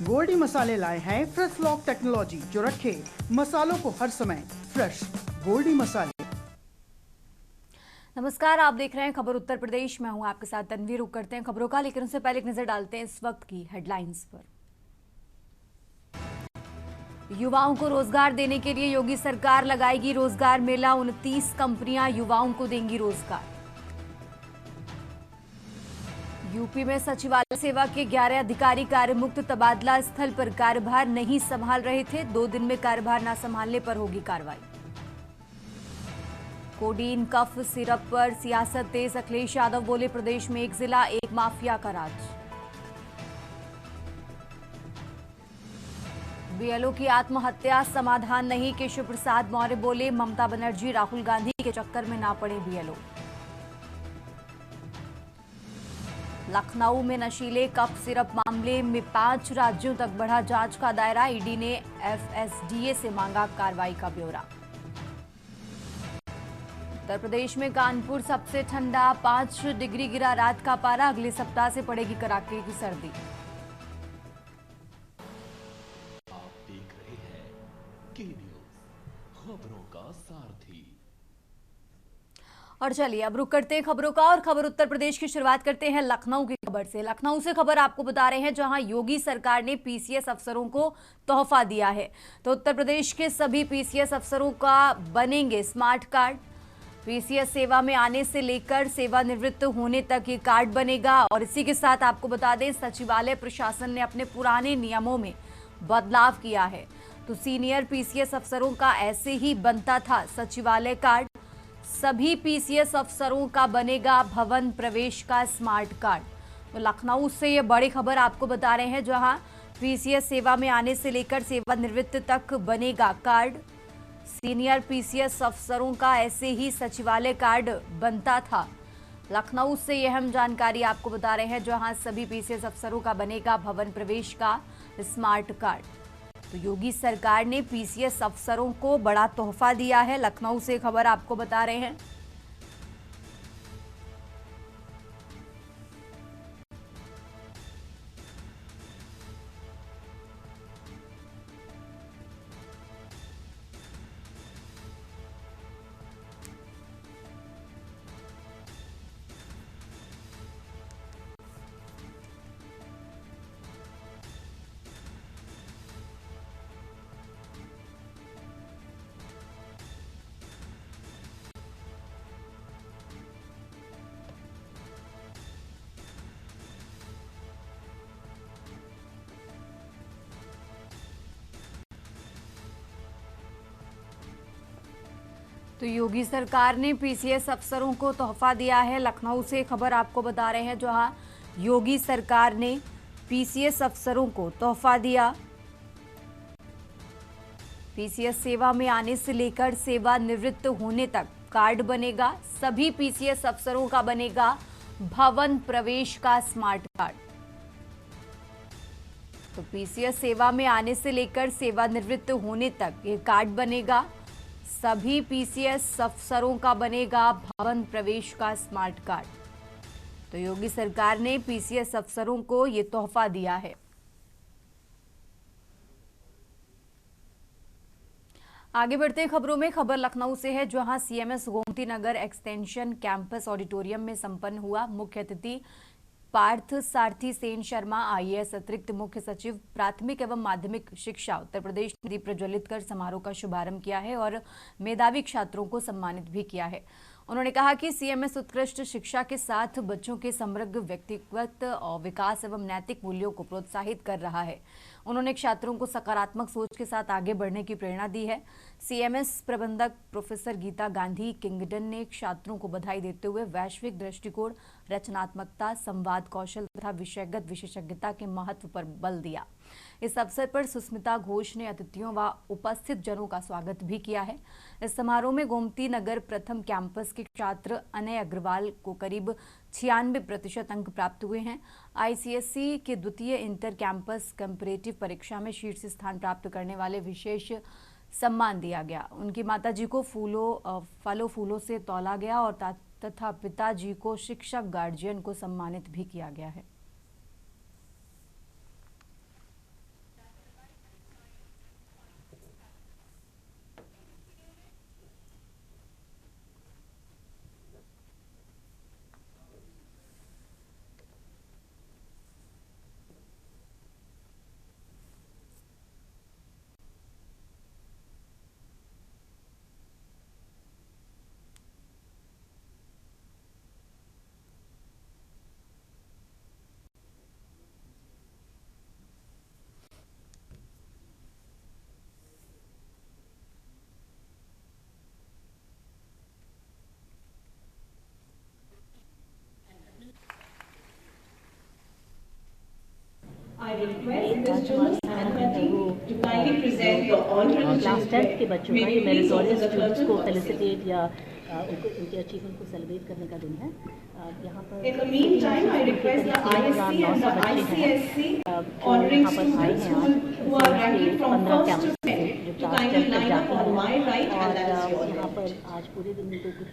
गोल्डी मसाले लाए हैं फ्रेश लॉक टेक्नोलॉजी जो रखे मसालों को हर समय फ्रेश। गोल्डी मसाले। नमस्कार, आप देख रहे हैं खबर उत्तर प्रदेश। मैं हूं आपके साथ तन्वी। रुक करते हैं खबरों का, लेकिन उससे पहले एक नजर डालते हैं इस वक्त की हेडलाइंस पर। युवाओं को रोजगार देने के लिए योगी सरकार लगाएगी रोजगार मेला। 29 कंपनियां युवाओं को देंगी रोजगार। यूपी में सचिवालय सेवा के 11 अधिकारी कार्यमुक्त। तबादला स्थल पर कार्यभार नहीं संभाल रहे थे। 2 दिन में कार्यभार न संभालने पर होगी कार्रवाई। कोडीन कफ सिरप पर सियासत तेज। अखिलेश यादव बोले, प्रदेश में एक जिला एक माफिया का राज। बीएलओ की आत्महत्या समाधान नहीं। केशव प्रसाद मौर्य बोले, ममता बनर्जी राहुल गांधी के चक्कर में ना पड़े बीएलओ। लखनऊ में नशीले कफ सिरप मामले में 5 राज्यों तक बढ़ा जांच का दायरा। ईडी ने एफएसडीए से मांगा कार्रवाई का ब्यौरा। उत्तर प्रदेश में कानपुर सबसे ठंडा, 5 डिग्री गिरा रात का पारा। अगले सप्ताह से पड़ेगी कड़ाके की सर्दी। आप देख रहे हैं के न्यूज़, खबरों का सारथी। और चलिए अब रुक करते हैं खबरों का और खबर उत्तर प्रदेश की शुरुआत करते हैं लखनऊ की खबर से। लखनऊ से खबर आपको बता रहे हैं, जहां योगी सरकार ने पीसीएस अफसरों को तोहफा दिया है। तो उत्तर प्रदेश के सभी पीसीएस अफसरों का बनेंगे स्मार्ट कार्ड। पीसीएस सेवा में आने से लेकर सेवानिवृत्त होने तक ये कार्ड बनेगा। और इसी के साथ आपको बता दें, सचिवालय प्रशासन ने अपने पुराने नियमों में बदलाव किया है। तो सीनियर पीसीएस अफसरों का ऐसे ही बनता था सचिवालय कार्ड। सभी पीसीएस अफसरों का बनेगा भवन प्रवेश का स्मार्ट कार्ड। तो लखनऊ से ये बड़ी खबर आपको बता रहे हैं, जहां पीसीएस सेवा में आने से लेकर सेवानिवृत्त तक बनेगा कार्ड। सीनियर पीसीएस अफसरों का ऐसे ही सचिवालय कार्ड बनता था। लखनऊ से यह अहम जानकारी आपको बता रहे हैं, जहां सभी पीसीएस अफसरों का बनेगा भवन प्रवेश का स्मार्ट कार्ड। तो योगी सरकार ने पीसीएस अफसरों को बड़ा तोहफा दिया है। लखनऊ से खबर आपको बता रहे हैं। तो योगी सरकार ने पीसीएस अफसरों को तोहफा दिया है। लखनऊ से खबर आपको बता रहे हैं, जहां योगी सरकार ने पीसीएस अफसरों को तोहफा दिया। पीसीएस सेवा में आने से लेकर सेवानिवृत्त होने तक कार्ड बनेगा। सभी पीसीएस अफसरों का बनेगा भवन प्रवेश का स्मार्ट कार्ड। तो पीसीएस सेवा में आने से लेकर सेवानिवृत्त होने तक ये कार्ड बनेगा। सभी पीसीएस अफसरों का बनेगा भवन प्रवेश का स्मार्ट कार्ड। तो योगी सरकार ने पीसीएस अफसरों को ये तोहफा दिया है। आगे बढ़ते हैं खबरों में। खबर लखनऊ से है, जहां CMS Gomti Nagar extension campus auditorium में संपन्न हुआ। मुख्य अतिथि पार्थ सारथी सेन शर्मा आईएएस अतिरिक्त मुख्य सचिव प्राथमिक एवं माध्यमिक शिक्षा उत्तर प्रदेश ने दीप प्रज्वलित कर समारोह का शुभारंभ किया है और मेधावी छात्रों को सम्मानित भी किया है। उन्होंने कहा कि सीएमएस उत्कृष्ट शिक्षा के साथ बच्चों के समग्र व्यक्तिगत और विकास एवं नैतिक मूल्यों को प्रोत्साहित कर रहा है। उन्होंने छात्रों को सकारात्मक सोच के साथ आगे बढ़ने की प्रेरणा दी है। सीएमएस प्रबंधक प्रोफेसर गीता गांधी किंगडन ने छात्रों को बधाई देते हुए वैश्विक दृष्टिकोण, रचनात्मकता, संवाद कौशल तथा विषयगत विशेषज्ञता के महत्व पर बल दिया। इस अवसर पर सुस्मिता घोष ने अतिथियों व उपस्थित जनों का स्वागत भी किया है। इस समारोह में गोमती नगर प्रथम कैंपस के छात्र अनय अग्रवाल को करीब 96% अंक प्राप्त हुए हैं। आईसीएसई के द्वितीय इंटर कैंपस कंपैरेटिव परीक्षा में शीर्ष स्थान प्राप्त करने वाले विशेष सम्मान दिया गया। उनकी माताजी को फलों फूलों से तौला गया और तथा पिताजी को शिक्षक गार्जियन को सम्मानित भी किया गया है। क्लास 10 के बच्चों का ये मेरिटोरियस स्टूडेंट्स को फेलिसिटेट या उनको उनके अचीवमेंट को सेलिब्रेट करने का दिन है। यहाँ पर In the meantime, I request the ISC and the ICSC honoring students who are ranking from 1st to 10th to kindly line up on my right and that is your यहाँ left. पर आज पूरे दिन इनको कुछ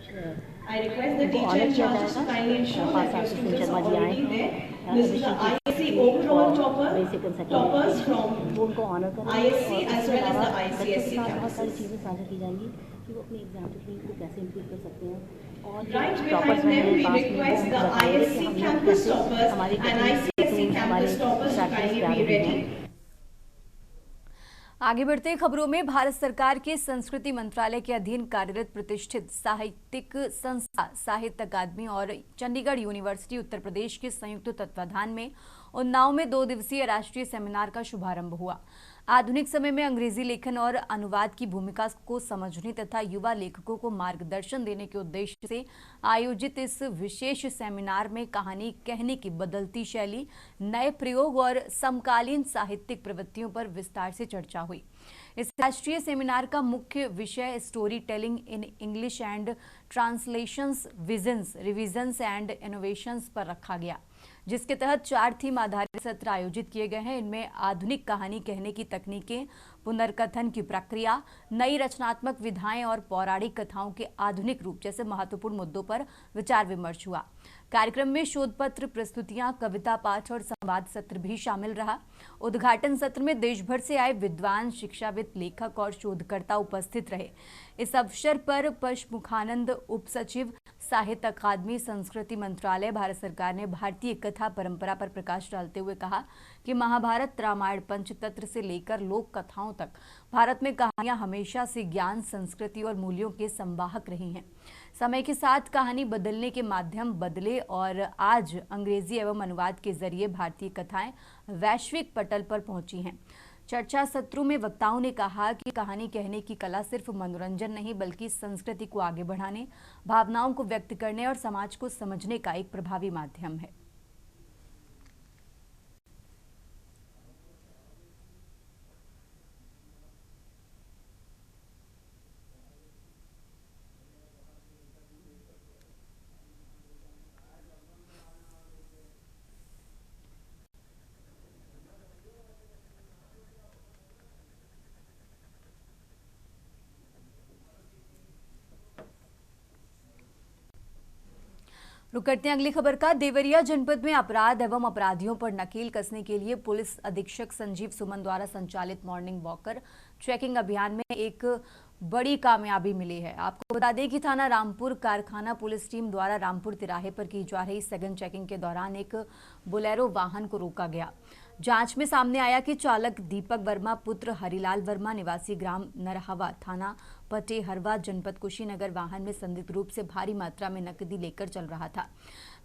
I request the teacher in charge to kindly ensure that your students are already there. This is the ISC overall toppers from उनको honour करेंगे ISC as well as the ICSC बहुत सारी campuses. चीज़ें साझा की जाएंगी कि वो अपने एग्जाम टेक्निक को कैसे इम्प्रूव कर सकते हैं। और Right behind them, we request the ISC campus toppers and ICSC campus toppers to kindly be ready. आगे बढ़ते खबरों में भारत सरकार के संस्कृति मंत्रालय के अधीन कार्यरत प्रतिष्ठित साहित्यिक संस्था साहित्य अकादमी और चंडीगढ़ यूनिवर्सिटी उत्तर प्रदेश के संयुक्त तत्वाधान में उन्नाव में 2 दिवसीय राष्ट्रीय सेमिनार का शुभारंभ हुआ। आधुनिक समय में अंग्रेजी लेखन और अनुवाद की भूमिका को समझने तथा युवा लेखकों को मार्गदर्शन देने के उद्देश्य से आयोजित इस विशेष सेमिनार में कहानी कहने की बदलती शैली, नए प्रयोग और समकालीन साहित्यिक प्रवृत्तियों पर विस्तार से चर्चा हुई। इस राष्ट्रीय सेमिनार का मुख्य विषय story telling in English and translations, visions, revisions and innovations पर रखा गया, जिसके तहत 4 थीम आधारित सत्र आयोजित किए गए हैं। इनमें आधुनिक कहानी कहने की तकनीकें, पुनर्कथन की प्रक्रिया, नई रचनात्मक विधाएं और पौराणिक कथाओं के आधुनिक रूप जैसे महत्वपूर्ण मुद्दों पर विचार विमर्श हुआ। कार्यक्रम में शोध पत्र प्रस्तुतियां, कविता पाठ और संवाद सत्र भी शामिल रहा। उद्घाटन सत्र में देश भर से आए विद्वान, शिक्षाविद, लेखक और शोधकर्ता उपस्थित रहे। इस अवसर पर पशमुखानंद, उप सचिव, साहित्य अकादमी, संस्कृति मंत्रालय, भारत सरकार ने भारतीय कथा परंपरा पर प्रकाश डालते हुए कहा कि महाभारत, रामायण, पंचतंत्र से लेकर लोक कथाओं तक भारत में कहानियां हमेशा से ज्ञान, संस्कृति और मूल्यों के संवाहक रही हैं। समय के साथ कहानी बदलने के माध्यम बदले और आज अंग्रेजी एवं अनुवाद के जरिए भारतीय कथाएं वैश्विक पटल पर पहुंची हैं। चर्चा सत्रों में वक्ताओं ने कहा कि कहानी कहने की कला सिर्फ मनोरंजन नहीं बल्कि संस्कृति को आगे बढ़ाने, भावनाओं को व्यक्त करने और समाज को समझने का एक प्रभावी माध्यम है। रुक करते हैं अगली खबर का। देवरिया जनपद में अपराध एवं अपराधियों पर नकेल कसने के लिए पुलिस अधीक्षक संजीव सुमन द्वारा संचालित मॉर्निंग वॉकर चेकिंग अभियान में एक बड़ी कामयाबी मिली है। आपको बता दें कि थाना रामपुर कारखाना पुलिस टीम द्वारा रामपुर तिराहे पर की जा रही सघन चेकिंग के दौरान एक बोलेरो वाहन को रोका गया। जांच में सामने आया कि चालक दीपक वर्मा पुत्र हरिलाल वर्मा निवासी ग्राम नरहवा थाना पटेहरवा जनपद कुशीनगर वाहन में संदिग्ध रूप से भारी मात्रा में नकदी लेकर चल रहा था।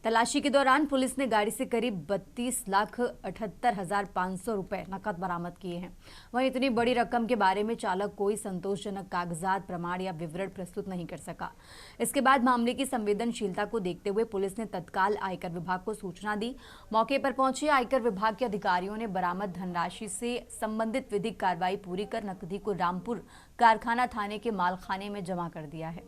तलाशी के दौरान पुलिस ने गाड़ी से करीब 32,78,500 रुपए नकद बरामद किए हैं। वहीं इतनी बड़ी रकम के बारे में चालक कोई संतोषजनक कागजात, प्रमाण या विवरण प्रस्तुत नहीं कर सका। इसके बाद मामले की संवेदनशीलता को देखते हुए पुलिस ने तत्काल आयकर विभाग को सूचना दी। मौके पर पहुंचे आयकर विभाग के अधिकारियों ने बरामद धनराशि से संबंधित विधिक कार्रवाई पूरी कर नकदी को रामपुर कारखाना थाने के मालखाने में जमा कर दिया है।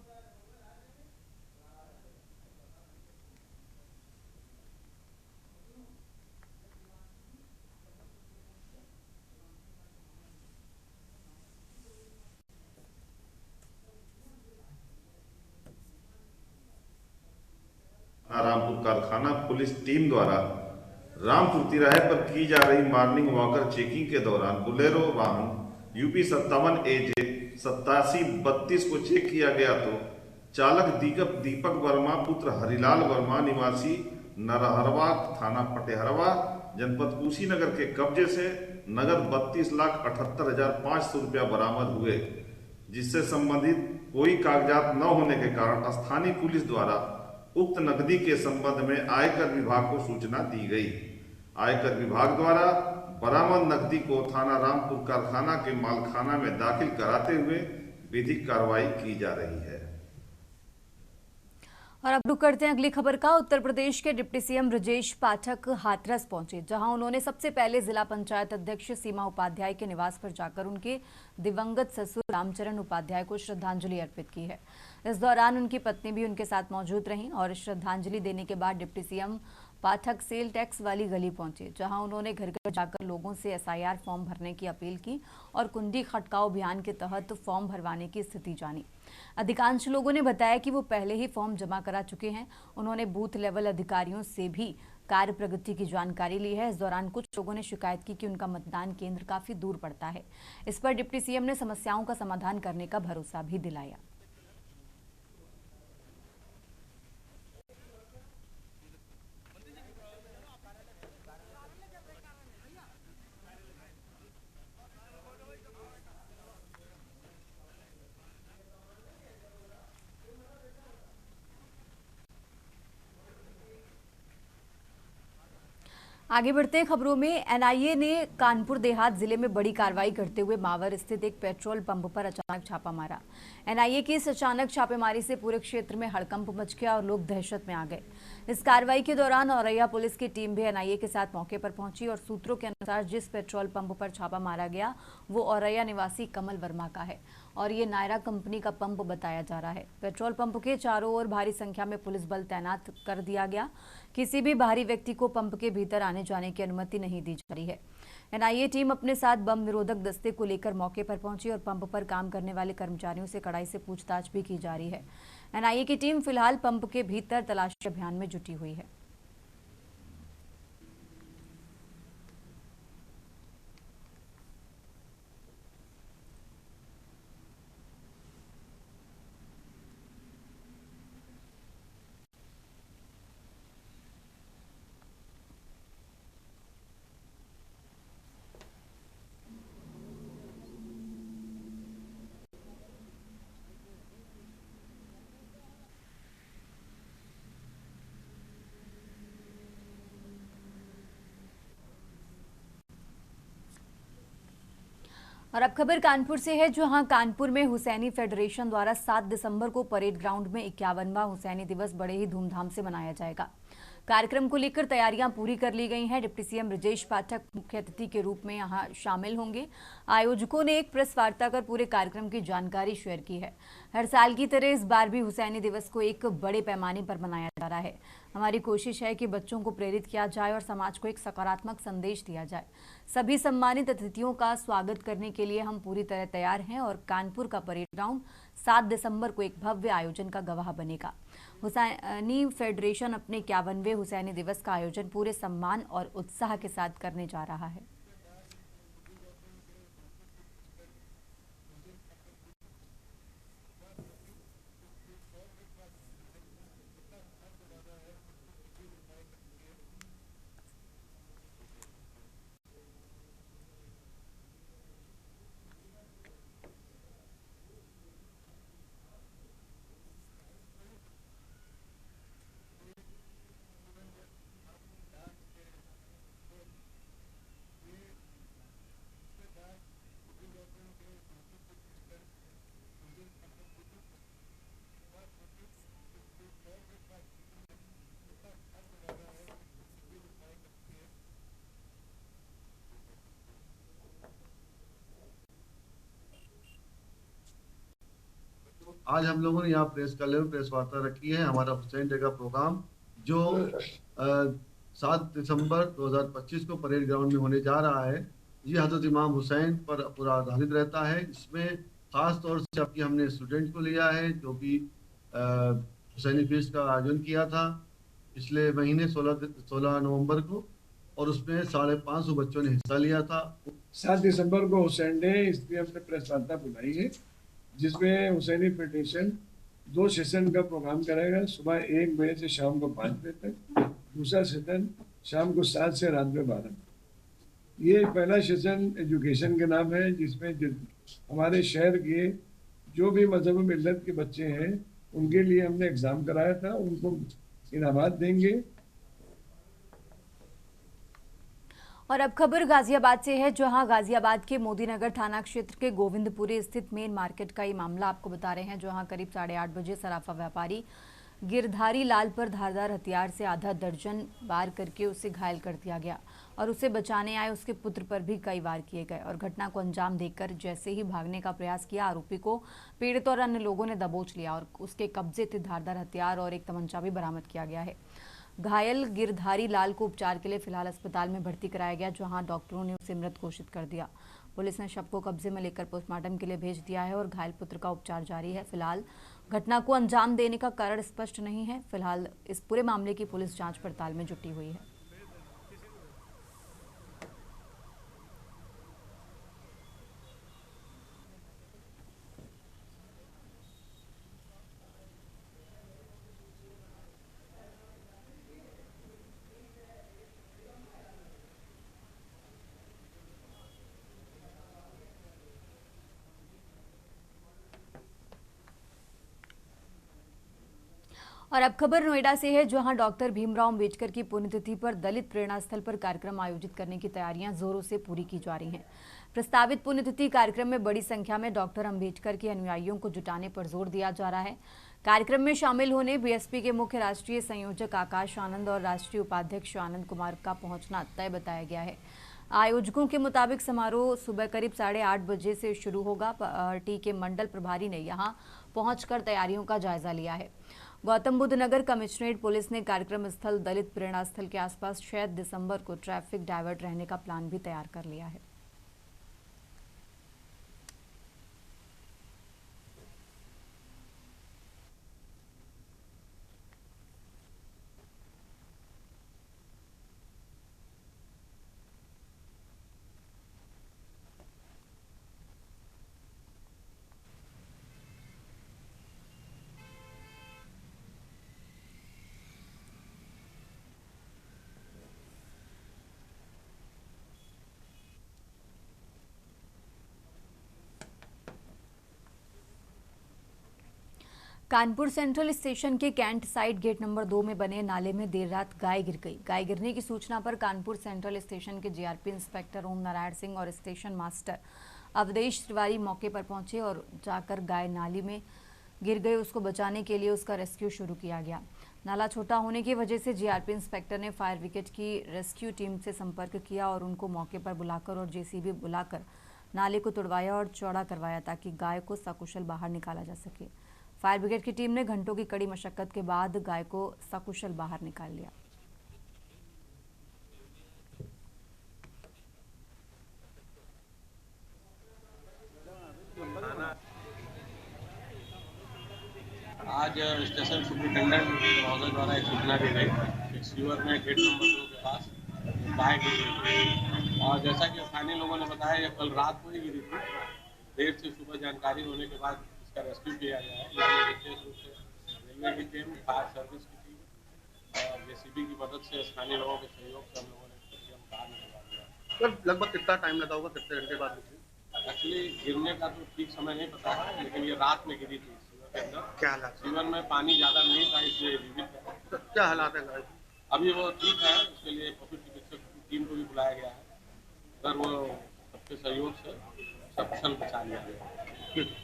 रामपुर कारखाना पुलिस टीम द्वारा रामपुर तिराहे पर की जा रही मॉर्निंग वॉकर चेकिंग के दौरान बोलेरो वाहन यूपी 57 AJ 8732 को चेक किया गया तो चालक दीपक वर्मा पुत्र हरिलाल वर्मा निवासी नरहरवा थाना पटेहरवा जनपद कुशीनगर के कब्जे से नगद 32,78,500 रुपया बरामद हुए, जिससे संबंधित कोई कागजात न होने के कारण स्थानीय पुलिस द्वारा उक्त नकदी के संबंध में आयकर विभाग को सूचना दी गई। आयकर विभाग द्वारा बरामद नकदी को थाना रामपुर कारखाना के मालखाना में दाखिल कराते हुए विधिक कार्रवाई की जा रही है। और अब रुक करते हैं अगली खबर का। उत्तर प्रदेश के डिप्टी सीएम ब्रजेश पाठक हाथरस पहुंचे, जहां उन्होंने सबसे पहले जिला पंचायत अध्यक्ष सीमा उपाध्याय के निवास पर जाकर उनके दिवंगत ससुर रामचरण उपाध्याय को श्रद्धांजलि अर्पित की है। इस दौरान उनकी पत्नी भी उनके साथ मौजूद रहीं और श्रद्धांजलि देने के बाद डिप्टी सीएम पाठक सेल टैक्स वाली गली पहुंचे, जहां उन्होंने घर घर जाकर लोगों से एसआईआर फॉर्म भरने की अपील की और कुंडी खटकाओ अभियान के तहत फॉर्म भरवाने की स्थिति जानी। अधिकांश लोगों ने बताया कि वो पहले ही फॉर्म जमा करा चुके हैं। उन्होंने बूथ लेवल अधिकारियों से भी कार्य प्रगति की जानकारी ली है। इस दौरान कुछ लोगों ने शिकायत की कि उनका मतदान केंद्र काफी दूर पड़ता है। इस पर डिप्टी सीएम ने समस्याओं का समाधान करने का भरोसा भी दिलाया। आगे बढ़ते हैं खबरों में। एनआईए ने कानपुर देहात जिले में बड़ी कार्रवाई करते हुए मावर स्थित एक पेट्रोल पंप पर अचानक छापा मारा। एनआईए की इस अचानक छापेमारी से पूरे क्षेत्र में हड़कंप मच गया और लोग दहशत में आ गए। इस कार्रवाई के दौरान औरैया पुलिस की टीम भी एनआईए के साथ मौके पर पहुंची और सूत्रों के अनुसार जिस पेट्रोल पंप पर छापा मारा गया वो औरैया निवासी कमल वर्मा का है और ये नायरा कंपनी का पंप बताया जा रहा है। पेट्रोल पंप के चारों ओर भारी संख्या में पुलिस बल तैनात कर दिया गया। किसी भी बाहरी व्यक्ति को पंप के भीतर आने जाने की अनुमति नहीं दी जा रही है। एनआईए टीम अपने साथ बम निरोधक दस्ते को लेकर मौके पर पहुंची और पंप पर काम करने वाले कर्मचारियों से कड़ाई से पूछताछ भी की जा रही है। एनआईए की टीम फिलहाल पंप के भीतर तलाशी अभियान में जुटी हुई है। और अब खबर कानपुर से है, जहां कानपुर में हुसैनी फेडरेशन द्वारा 7 दिसंबर को परेड ग्राउंड में 51वां हुसैनी दिवस बड़े ही धूमधाम से मनाया जाएगा। कार्यक्रम को लेकर तैयारियां पूरी कर ली गई हैं। डिप्टी सीएम ब्रजेश पाठक मुख्य अतिथि के रूप में यहां शामिल होंगे। आयोजकों ने एक प्रेस वार्ता कर पूरे कार्यक्रम की जानकारी शेयर की है। हर साल की तरह इस बार भी हुसैनी दिवस को एक बड़े पैमाने पर मनाया जा रहा है। हमारी कोशिश है कि बच्चों को प्रेरित किया जाए और समाज को एक सकारात्मक संदेश दिया जाए। सभी सम्मानित अतिथियों का स्वागत करने के लिए हम पूरी तरह तैयार हैं और कानपुर का परेड ग्राउंड 7 दिसंबर को एक भव्य आयोजन का गवाह बनेगा। हुसैनी फेडरेशन अपने 51वें हुसैनी दिवस का आयोजन पूरे सम्मान और उत्साह के साथ करने जा रहा है। आज हम लोगों ने यहाँ प्रेस वार्ता रखी है। हमारा हुसैन डे का प्रोग्राम जो 7 दिसंबर 2025 को परेड ग्राउंड में होने जा रहा है, ये हजरत इमाम हुसैन पर पूरा आधारित रहता है। इसमें खास तौर से अभी हमने स्टूडेंट को लिया है जो कि हुसैनी फीस्ट का आयोजन किया था पिछले महीने 16 नवंबर को, और उसमें 550 बच्चों ने हिस्सा लिया था। 7 दिसंबर को हुसैन डे, इसलिए हमने प्रेस वार्ता बुलाई है जिसमें हुसैनी फेडरेशन 2 सेशन का प्रोग्राम करेगा। सुबह 1 बजे से शाम को 5 बजे तक, दूसरा सेशन शाम को 7 से रात में 12। ये पहला सेशन एजुकेशन के नाम है, जिसमें हमारे शहर के जो भी मजहब मिल्लत के बच्चे हैं उनके लिए हमने एग्ज़ाम कराया था, उनको इनामात देंगे। और अब खबर गाजियाबाद से है, जहां गाजियाबाद के मोदीनगर थाना क्षेत्र के गोविंदपुरी स्थित मेन मार्केट का ये मामला आपको बता रहे हैं, जहां करीब 8:30 बजे सराफा व्यापारी गिरधारी लाल पर धारदार हथियार से आधा दर्जन वार करके उसे घायल कर दिया गया और उसे बचाने आए उसके पुत्र पर भी कई वार किए गए और घटना को अंजाम देकर जैसे ही भागने का प्रयास किया, आरोपी को पीड़ित और अन्य लोगों ने दबोच लिया और उसके कब्जे से धारदार हथियार और एक तमंचा भी बरामद किया गया है। घायल गिरधारी लाल को उपचार के लिए फिलहाल अस्पताल में भर्ती कराया गया, जहां डॉक्टरों ने उसे मृत घोषित कर दिया। पुलिस ने शव को कब्जे में लेकर पोस्टमार्टम के लिए भेज दिया है और घायल पुत्र का उपचार जारी है। फिलहाल घटना को अंजाम देने का कारण स्पष्ट नहीं है। फिलहाल इस पूरे मामले की पुलिस जांच पड़ताल में जुटी हुई है। और अब खबर नोएडा से है, जहां डॉक्टर भीमराव अंबेडकर की पुण्यतिथि पर दलित प्रेरणा स्थल पर कार्यक्रम आयोजित करने की तैयारियां जोरों से पूरी की जा रही हैं। प्रस्तावित पुण्यतिथि कार्यक्रम में बड़ी संख्या में डॉक्टर अंबेडकर के अनुयायियों को जुटाने पर जोर दिया जा रहा है। कार्यक्रम में शामिल होने बीएसपी के मुख्य राष्ट्रीय संयोजक आकाश आनंद और राष्ट्रीय उपाध्यक्ष आनंद कुमार का पहुंचना तय बताया गया है। आयोजकों के मुताबिक समारोह सुबह करीब 8:30 बजे से शुरू होगा। पार्टी के मंडल प्रभारी ने यहां पहुंचकर तैयारियों का जायजा लिया है। गौतम बुद्ध नगर कमिश्नरेट पुलिस ने कार्यक्रम स्थल दलित प्रेरणा स्थल के आसपास 6 दिसंबर को ट्रैफिक डाइवर्ट रहने का प्लान भी तैयार कर लिया है। कानपुर सेंट्रल स्टेशन के कैंट साइड गेट नंबर 2 में बने नाले में देर रात गाय गिर गई। गाय गिरने की सूचना पर कानपुर सेंट्रल स्टेशन के जीआरपी इंस्पेक्टर ओम नारायण सिंह और स्टेशन मास्टर अवधेश तिवारी मौके पर पहुंचे और जाकर गाय नाली में गिर गई। उसको बचाने के लिए उसका रेस्क्यू शुरू किया गया। नाला छोटा होने की वजह से जीआरपी इंस्पेक्टर ने फायर ब्रिगेड की रेस्क्यू टीम से संपर्क किया और उनको मौके पर बुलाकर और जेसीबी बुलाकर नाले को तुड़वाया और चौड़ा करवाया ताकि गाय को सकुशल बाहर निकाला जा सके। फायर ब्रिगेड की टीम ने घंटों की कड़ी मशक्कत के बाद गाय को सकुशल बाहर निकाल लिया। आज स्टेशन सुपरिटेंडेंट महोदय द्वारा एक सूचना दी गई कि सीवर में गेट नंबर 2 के पास गाय गिरी थी और जैसा कि स्थानीय लोगों ने बताया ये कल रात को ही गिरी थी। देर से सुबह जानकारी होने के बाद इसका रेस्क्यू किया गया है। इसमें विशेष रूप से रेलवे की टीम, फायर सर्विस की टीम और जेसीबी की मदद से स्थानीय लोगों के सहयोग से हम लोगों ने बाहर निकलवा दिया। लगभग कितना टाइम लगा होगा, कितने घंटे बाद? एक्चुअली गिरने का तो ठीक समय नहीं पता है, लेकिन ये रात में गिरी थी। क्या हालात? सीवर में पानी ज्यादा नहीं था इसलिए जीवित है। तो क्या हालात है? अभी वो ठीक है, उसके लिए पशु चिकित्सक की टीम को भी बुलाया गया है। अगर वो सबके सहयोग से सकुशल बचा लिया गया।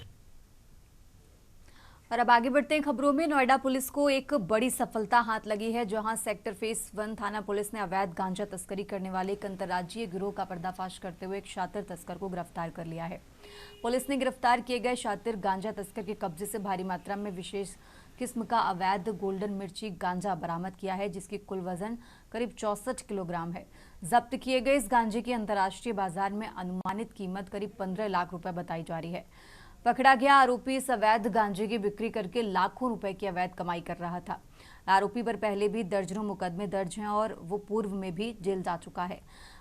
और अब आगे बढ़ते हैं खबरों में। नोएडा पुलिस को एक बड़ी सफलता हाथ लगी है, जहां सेक्टर फेस 1 थाना पुलिस ने अवैध गांजा तस्करी करने वाले एक अंतर्राज्यीय गिरोह का पर्दाफाश करते हुए एक शातिर तस्कर को गिरफ्तार कर लिया है। पुलिस ने गिरफ्तार किए गए शातिर गांजा तस्कर के कब्जे से भारी मात्रा में विशेष किस्म का अवैध गोल्डन मिर्ची गांजा बरामद किया है, जिसकी कुल वजन करीब 64 किलोग्राम है। जब्त किए गए इस गांजे की अंतर्राष्ट्रीय बाजार में अनुमानित कीमत करीब 15 लाख रुपए बताई जा रही है। पकड़ा गया आरोपी इस अवैध गांजे की बिक्री करके लाखों रुपए की अवैध कमाई कर रहा था। आरोपी पर पहले भी दर्जनों मुकदमे दर्ज हैं और वो पूर्व में भी जेल जा चुका है।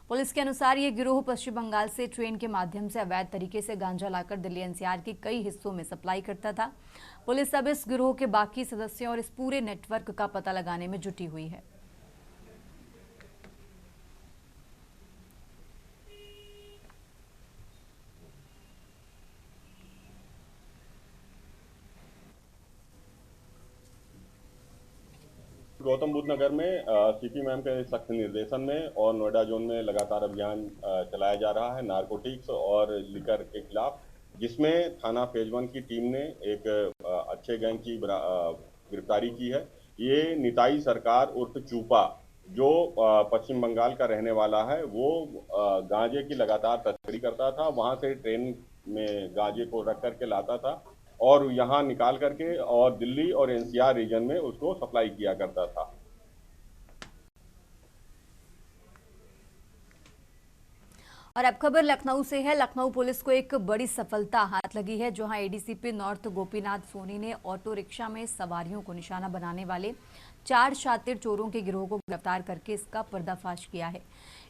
पुलिस के अनुसार ये गिरोह पश्चिम बंगाल से ट्रेन के माध्यम से अवैध तरीके से गांजा लाकर दिल्ली एनसीआर के कई हिस्सों में सप्लाई करता था। पुलिस अब इस गिरोह के बाकी सदस्यों और इस पूरे नेटवर्क का पता लगाने में जुटी हुई है। गौतम बुद्ध नगर में सीपी मैम के सख्त निर्देशन में और नोएडा जोन में लगातार अभियान चलाया जा रहा है नारकोटिक्स और लिकर के खिलाफ, जिसमें थाना फेज 1 की टीम ने एक अच्छे गैंग की गिरफ्तारी की है। ये निताई सरकार उर्फ चूपा, जो पश्चिम बंगाल का रहने वाला है, वो गांजे की लगातार तस्करी करता था। वहां से ट्रेन में गांजे को रख करके लाता था और यहाँ निकाल करके और दिल्ली और एनसीआर रीजन में उसको सप्लाई किया करता था। और अब खबर लखनऊ से है। लखनऊ पुलिस को एक बड़ी सफलता हाथ लगी है, जहां एडीसीपी नॉर्थ गोपीनाथ सोनी ने ऑटो रिक्शा में सवारियों को निशाना बनाने वाले 4 शातिर चोरों के गिरोह को गिरफ्तार करके इसका पर्दाफाश किया है।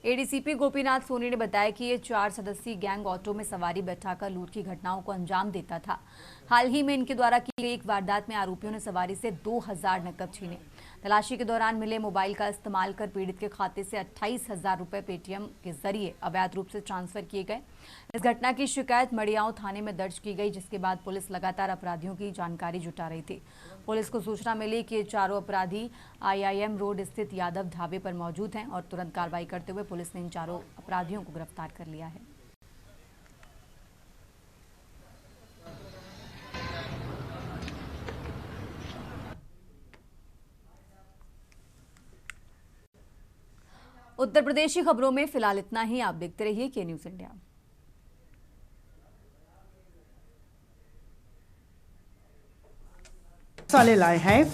एडीसीपी गोपीनाथ सोनी ने बताया कि ये 4 सदस्यीय गैंग ऑटो में सवारी बैठाकर लूट की घटनाओं को अंजाम देता था। हाल ही में इनके द्वारा की गई एक वारदात में आरोपियों ने सवारी से 2000 नकद छीने। तलाशी के दौरान मिले मोबाइल का इस्तेमाल कर पीड़ित के खाते से 28,000 रुपए पेटीएम के जरिए अवैध रूप से ट्रांसफर किए गए। इस घटना की शिकायत मड़ियाओं थाने में दर्ज की गई, जिसके बाद पुलिस लगातार अपराधियों की जानकारी जुटा रही थी। पुलिस को सूचना मिली कि ये चारों अपराधी IIM रोड स्थित यादव ढाबे पर मौजूद हैं और तुरंत कार्रवाई करते हुए पुलिस ने इन चारों अपराधियों को गिरफ्तार कर लिया है। उत्तर प्रदेश की खबरों में फिलहाल इतना ही। आप देखते रहिए के न्यूज़ इंडिया। साले लाए हैं